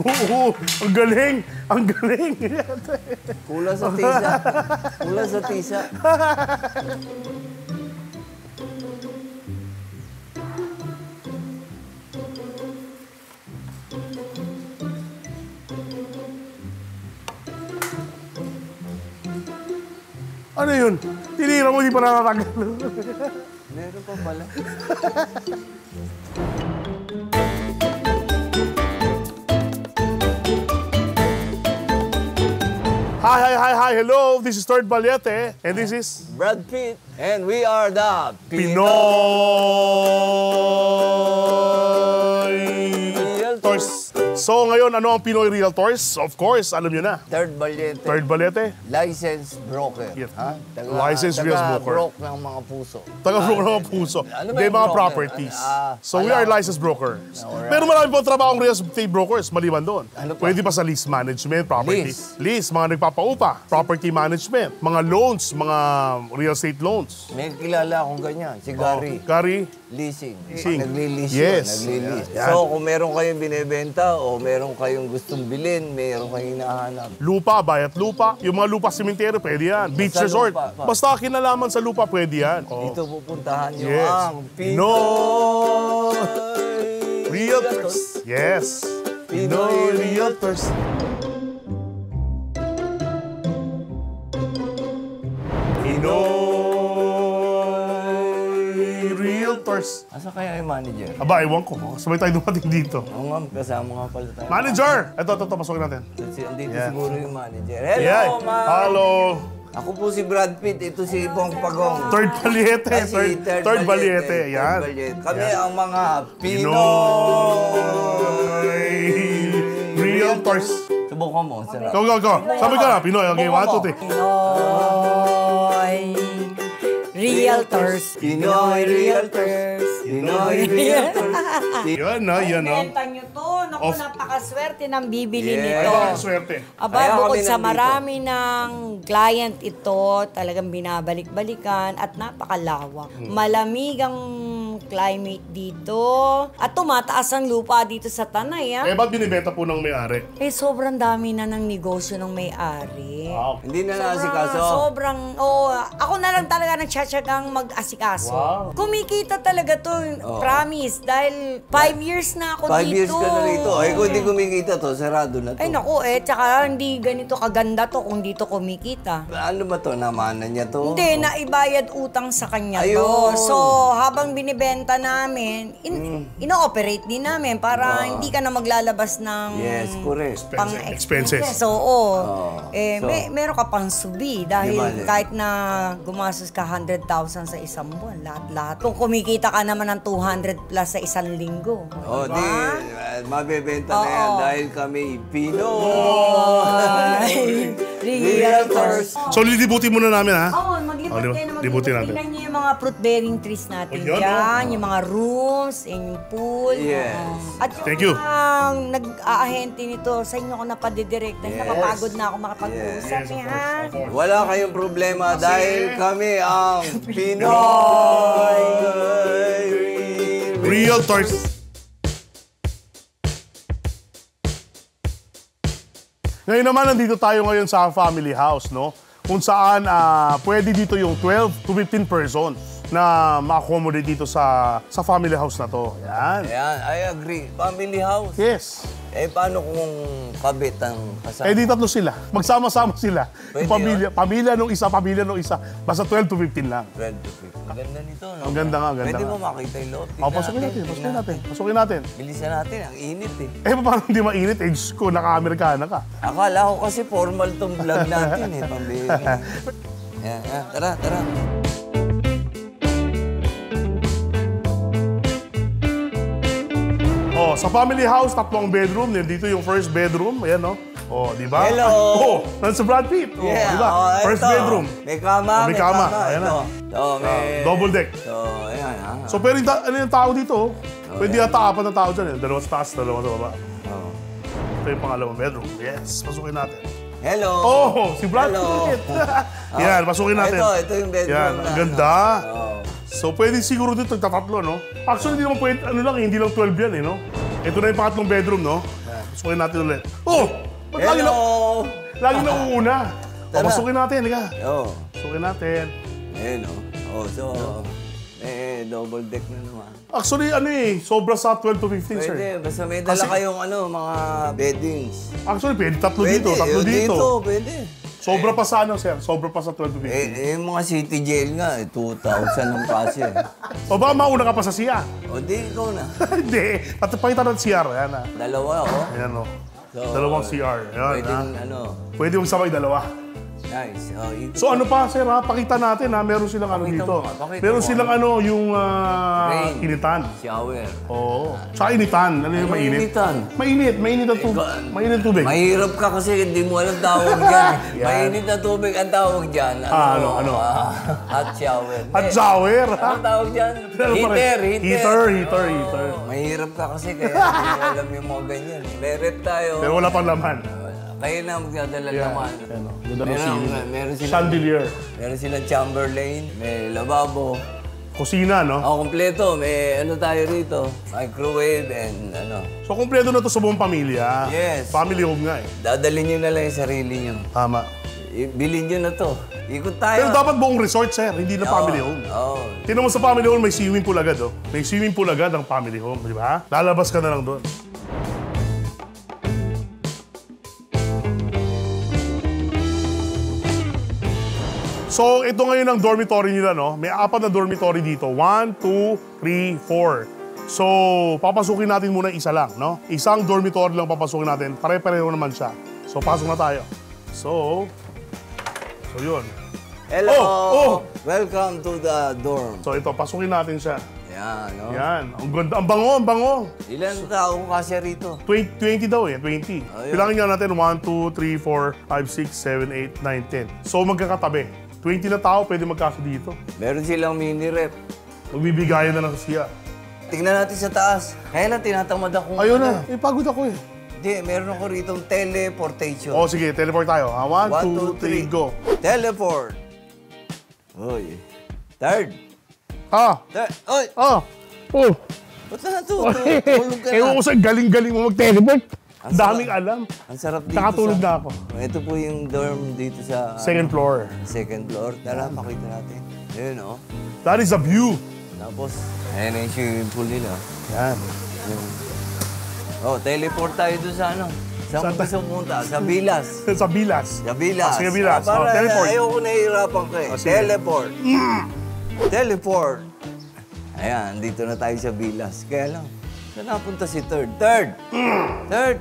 Oo, ang galing! Ang galing! Kulang sa tisa. Kulang sa tisa. Ano yun? Tinira mo, di pa nakatagal. Meron pa pala. Hi, hello. This is Third Valiente, and this is Brad Pitt, and we are the Pinoy Realtors. So ngayon, ano ang Pinoy Realtors? Of course, alam nyo na. Third Valiente. Third Valiente? Licensed broker. Yes. Ha? Licensed real broker. Taga-broke ng mga puso. Taga-broke ng mga puso. Ano ba Hindi, yung mga broker? properties. So we are licensed brokers. Pero marami po trabaho ang real estate brokers, maliban doon. Ano pa? Pwede pa sa lease management, property. Lease. Mga nagpapaupa, property management, mga loans, mga real estate loans. May kilala akong ganyan, si Gary. Gary? Leasing. Leasing. Nagli-lease Yes. yun, nagli-lease. Yan. So, kung meron kayong binibenta o meron kayong gustong bilhin, meron kayong hinahanap. Lupa, bayat lupa. Yung mga lupa sementeryo, pwede yan. Beach Basta resort. lupa pa. Basta kinalaman sa lupa, pwede yan. Dito pupuntahan nyo Yes. ang Pinoy Realtors. Yes. Pinoy Realtors. Pinoy Realtors. Asa kaya yung manager? Aba, ewan ko. Sabay tayo dumating dito. Oo nga, kasama nga pala tayo. Manager! Ito, pasukin natin. Andito Yeah. siguro yung manager. Hello, Yeah. ma'am! Hello. Ako po si Brad Pitt, ito si Bong Pagong. Third Valiente. Ay, si Third Valiente. Yan. Kami ang mga Pinoy Pinoy Realtors. Subukan mo, sarap. Go. Sabi ka na, Pinoy. Okay, 1, 2, 3. Pinoy Realtors. Pinoy Realtors. Pinoy Realtors. Yan na. Benta nyo to. Naku, napakaswerte ng bibili Yes. nito. Ay, swerte. Aba, Kaya bukod kami sa nandito. marami ng client ito, talagang binabalik-balikan at napakalawak. Malamig ang climate dito. At tumataas ang lupa dito sa Tanay, Eh, ba't binibenta po ng may-ari? sobrang dami na ng negosyo ng may-ari. Wow. Hindi na naasikaso. Sobrang, ako na lang talaga nagtsatsagang mag-asikaso. Wow. Kumikita talaga to, promise. Dahil 5 years na ako 5 dito. years ka na rito. Ay, kung hindi kumikita to, sarado na to. Ay naku tsaka hindi ganito kaganda to kung dito kumikita. Ano ba to? Namana niya to? Hindi, naibayad utang sa kanya Ayun. to. So, habang binibenta namin, ino-operate din namin para hindi ka na maglalabas ng Yes, correct. pang Expenses. expenses. Oo. So, Meron ka pang subi dahil Di bale. kahit na gumastos ka 100,000 sa isang buwan, lahat-lahat. Kung kumikita ka naman ng 200 plus sa isang linggo. Oh, diba? mabebenta na yan dahil kami Ay, Realtors. So, lilibutin muna namin, ha? Oo, maglibot kayo na libutin natin. Tingnan niyo yung mga fruit-bearing trees natin Oh, yan, dyan, yung mga rooms, yung pool. Yes. At yung Thank you. nag-aahente nito, sa inyo ko napadidirect. Yes. Napapagod na ako makapag-usap, Yes, of ha? course. Wala kayong problema dahil kami ang Pinoy Realtors. Ngayon naman, nandito tayo ngayon sa family house, no? Kung saan pwede dito yung 12 to 15 persons na ma-accommodate dito sa family house na to. Yan. Ayan, I agree. Family house. Yes. Eh, paano kung kabit ang kasama? Eh, di tatlo sila. Magsama-sama sila. Pwede Yung pamilya nung isa. Basta 12 to 15 lang. 12 to 15. Ang ganda nito, no? Ang ganda nga, Pwede nga. mo makita yung loob. Pasukin natin. Bilisan natin. Ang init, eh. Eh, paano hindi mainit? Eh, Diyos ko, naka-Amerikana ka. Akala ko kasi formal tong vlog natin, eh. Pambihira. Yan, tara. Oh, sa family house, 3 bedroom. Dito yung first bedroom. Ayan, no? Oh, di ba? Hello! Oh, nandun sa Brad Pitt. Oh, Yeah, di ba? First ito. bedroom. May kama, May kama. Ayan na. may... Double deck. So, ayan, So, pero ano yung tao dito? Pwede yata 4 na tao dyan. Dalawa sa taas, dalawa sa baba. Oh. Ito yung pangalawang bedroom. Yes, pasukin natin. Hello! Oh, si Brad Hello. Pitt. Yan, pasukin natin. Ito yung bedroom Yan, na. ang ganda. Oh. So, pwede siguro dito tatlo, no? Actually, hindi naman pwede, ano lang, hindi lang 12 yan, eh, no? Ito na yung pangatlong bedroom, no? Pasukin natin ulit. Oh! Ba't lagi na uuna? Tara. Pasukin natin, halika. Oo. Pasukin natin. Ayun, oh. Oh, so, double deck na naman. Actually, ano eh, sobra sa 12 to 15, sir. Pwede, basta may dala kayong mga beddings. Actually, pwede tatlo dito, tatlo yun dito. Pwede. Sobra pa sa ano, sir? Sobra pa sa 12 to 15. Yung mga city jail nga, 2,000 ang kasi. O baka mauna ka pa sa CR? O di, ikaw na. Hindi. At pakita ng CR. Ayan na. Dalawa, oh. Ayan o. So, Dalawang CR. Ayan, Pwedeng, ha? Pwede mong sabay dalawa. Nice. Oh, So ano pa, sir, ha? Pakita natin, ha? Meron silang ano Pakita dito. mo, pakita Meron mo. silang ano, yung Rain. initan. shower. Oo. Tsaka initan. Ano yung Ano mainit? initan? Mainit. Mainit ang tubig. Mainit ang tubig. Mahirap ka kasi hindi mo alam tawag dyan. Mainit na tubig ang tawag dyan. Ano? Hot shower. At shower, ha? Ano tawag dyan? Ano pa rin? Heater. Mahirap ka kasi kaya hindi mo alam yung mga ganyan. May rep tayo. Pero wala pang laman. Kayo na magdadala Yan. naman. Ano, ganda ng ceiling. Meron silang, Chandelier. meron silang Chamberlain, may lababo. Kusina, no? Kompleto. May ano tayo rito, microwave and ano. So, kumpleto na to sa buong pamilya. Yes. Family home nga eh. Dadalhin nyo na lang yung sarili nyo. Tama. Bilhin nyo na to. Ikot tayo. Pero dapat buong resort, sir. Hindi na family home. Oo. Tingnan mo sa family home, may swimming pool agad, oh. May swimming pool agad ang family home, di ba? Lalabas ka na lang doon. So, ito ngayon ang dormitory nila, no? May 4 na dormitory dito. 1, 2, 3, 4. So, papasukin natin muna isa lang, no? Isang dormitory lang papasukin natin. Pare-pareho naman siya. So, pasok na tayo. So yun. Hello! Oh! Welcome to the dorm. So, ito, pasukin natin siya. Yan, no? Yan. Ang ganda. Ang bango, ang bango. Ilan tao kasya rito? 20 daw eh, 20. Ayun. Bilangin nga natin, 1, 2, 3, 4, 5, 6, 7, 8, 9, 10. So magkakatabi. 20 na tao pwede magkasya dito. Meron silang mini rep. Magbibigayan na lang siya. Tingnan natin sa taas. Kaya lang tinatamad ako. Ayun na, pagod ako eh. Hindi, meron ako rito teleportation. O sige, teleport tayo. 1, 2, 3, go. Teleport. Uy. Third. Third. Uy. Oh. Ba't na tulog ka na? Ewan ko sa'yo, galing-galing mo mag-teleport. Ang Daming alam. Ang sarap dito Nakatulog na ako. Ito po yung dorm dito sa Second floor. second floor. Tara, pakita natin. Ayun, oh. That is a view. Tapos, ayan na yung swimming pool nila. Yan. Oh, teleport tayo doon sa ano? Saan gusto pumunta? Sa Bilas. Sa Bilas. Sa Bilas. Sige, Bilas. Para Teleport. ayoko nahihirapan ka eh. Sige. Teleport. Teleport. Ayan, dito na tayo sa Bilas. Kaya lang, saan napunta si Third? Third! Third!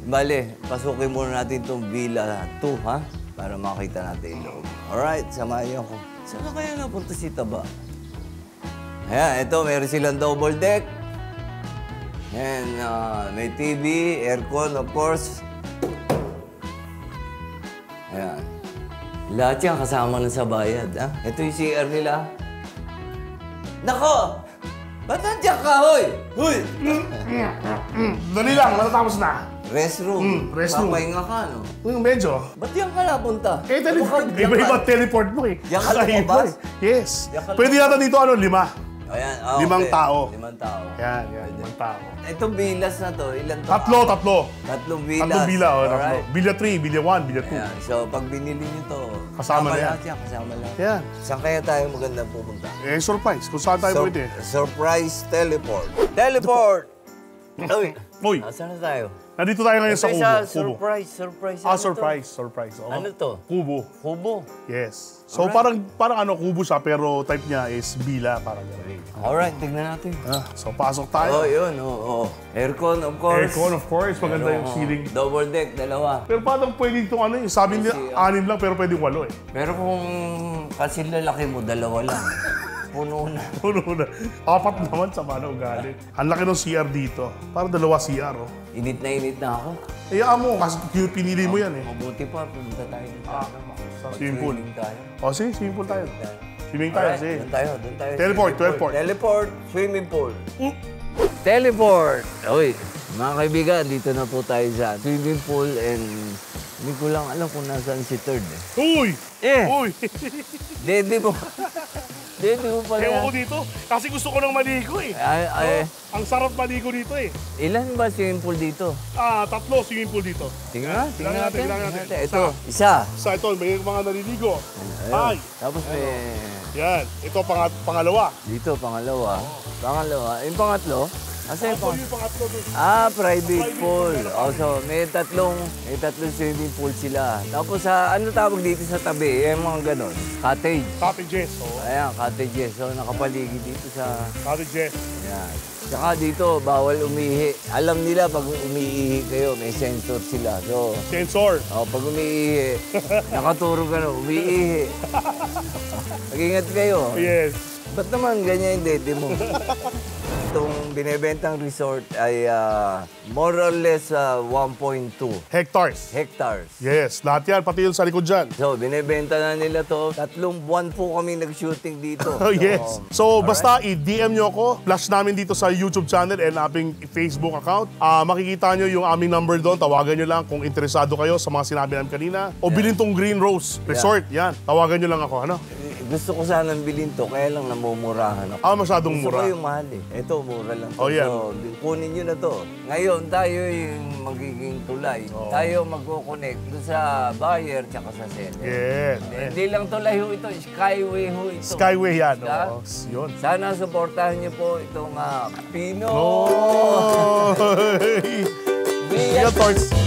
Bale, pasukin muna natin itong Villa 2, ha? Para makita natin yung loob. Alright, samahan ako. Saan na kaya napunta si Taba? Ayan, ito, meron silang double deck. And may TV, aircon, of course. Ayan. Lahat yan kasama na sa bayad, ha? Ito yung CR nila. Nako! Ba't nandiyan ka, hoy? Hoy! Dali lang, matatapos na. Restroom. restroom. Papahinga ka, no? Medyo. Ba't yan ka napunta? Teleport. Iba-iba teleport mo eh. Diyan ka Kakaiba lumabas? eh. Yes. Diyan ka Pwede yata dito 5. Ayan, 5 tao. 5 tao. Yan, 5 tao. Itong bilas na to, ilan to? Tatlo. Tatlong bilas. Tatlong bila, tatlo. Alright. Bila 3, bila 1, bila 2. Ayan, so pag binili nyo to, Kasama na yan. lahat yan, kasama lahat. Yan. Saan kaya tayo magandang pumunta? Surprise. Kung saan tayo pwede. Surprise teleport. Teleport! Uy, Uy, nasaan na tayo? nandito tayo ngayon sa Ito kubo. sa Kubo. surprise. Ah, Ano to? surprise. Oo. Ano to? Kubo. Kubo. Yes. So parang kubo siya pero type niya is bila parang gano'n. Alright, tignan natin. So pasok tayo. Oh, yun. Oh. Aircon, of course. Aircon of course, maganda yung Pero, ceiling. Double deck, dalawa. Pero parang pwede itong ano, yung sabi niya 6 lang pero pwedeng 8 eh. Pero kung kasi lalaki mo, dalawa lang. Puno na. Puno na. 4 naman sa paano ugali. Ang laki ng CR dito. Parang 2 CR oh. Init na ako. Hayaan mo, kasi pinili mo yan eh. Mabuti pa, pumunta tayo dito. Sa swimming pool. tayo. O sige, swimming pool tayo. Swimming tayo, sige. Doon tayo. Teleport. Teleport, swimming pool. Teleport! Uy, mga kaibigan, dito na po tayo sa swimming pool and hindi ko lang alam kung nasaan si Third eh. Uy! Eh! Uy! Hindi mo. Hindi mo pala. Ewan ko dito. Kasi gusto ko nang maligo eh. Ay, Ang sarap maligo dito eh. ilan ba swimming pool dito? 3 swimming pool dito. Tingnan natin. Tingnan natin. Ito, isa. Sa ito, may mga naliligo. Ay. Tapos may... Yan. Ito pangalawa. Dito, pangalawa. Yung pangatlo? Asa yung Yung pangatlo doon. private pool. So, may tatlong swimming pool sila. Tapos, ano tawag dito sa tabi? Yung mga ganon. Cottage. Cottages. Oh. Ayan, cottages. So, nakapaligid dito sa... Cottages. Ayan. Tsaka dito, bawal umihi. Alam nila pag umiihi kayo, may sensor sila. So, Sensor. pag umiihi, nakaturo ka na, umiihi. Mag-ingat kayo. Yes. Ba't naman ganyan yung dede mo? Itong binibentang resort ay more or less 1.2 Hectares. hectares. Yes. Lahat yan. Pati yung sa likod dyan. So, binibenta na nila to. 3 buwan po kami nag-shooting dito. Oh, yes. So, basta i-DM nyo ako. Flash namin dito sa YouTube channel and aming Facebook account. Makikita nyo yung aming number doon. Tawagan nyo lang kung interesado kayo sa mga sinabi namin kanina. O bilhin tong Green Rose Resort. Yan. Tawagan nyo lang ako. Ano? Gusto ko sanang bilhin to, kaya lang namumurahan ako. Masyadong Gusto ko mura. yung mahal eh. Ito, mura lang to. Oh, yan. So, kunin nyo na to. Ngayon, tayo yung magiging tulay. Tayo magkoconnect doon sa buyer tsaka sa seller. Yes. Hindi lang tulay ho ito, skyway ho ito. Skyway yan. Diba? Oh, yun. Sana supportahan niyo po itong Pino. Oh! Via Torts.